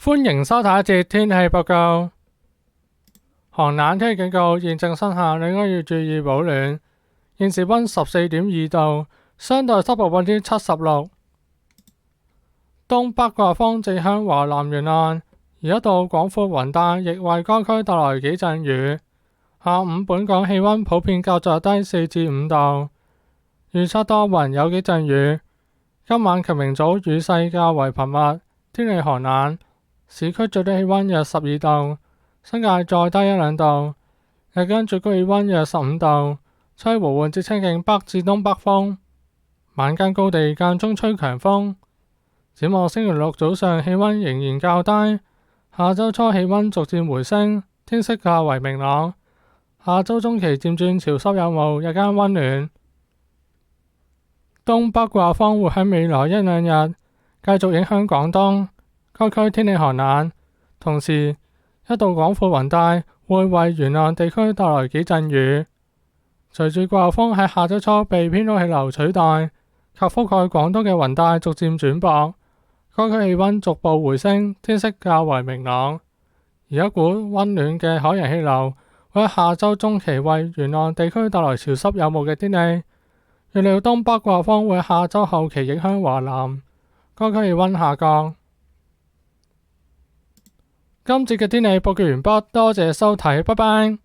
歡迎收睇一節天氣報告。寒冷天氣警告現正生效，你應該要注意保暖。現時溫14.2度，相對濕度76%。東北季候風正向華南沿岸，而一道廣闊雲帶亦為該區帶來幾陣雨。下午本港氣溫普遍較昨日低4至5度，預測多雲有幾陣雨。今晚及明早雨勢較為頻密，天氣寒冷。市區最低氣溫約12度，新界再低1-2度。日間最高氣溫約15度，吹和緩至清勁北至東北風。晚間高地間中吹強風。展望星期六早上氣溫仍然較低，下周初氣溫逐漸回升，天色較為明朗。下周中期漸轉潮濕有霧，日間溫暖。東北季候風會喺未來1-2日繼續影響廣東。該區天氣寒冷，同時一道廣闊雲帶會為沿岸地區帶來幾陣雨。隨住季候風喺下周初被偏東氣流取代及覆蓋廣東嘅雲帶逐漸轉薄，該區氣溫逐步回升，天色較為明朗。而一股溫暖嘅海洋氣流會喺下周中期為沿岸地區帶來潮濕有霧嘅天氣。預料東北季候風會喺下周後期影響華南，該區氣溫下降。今節嘅天氣報告完畢，多謝收睇，拜拜。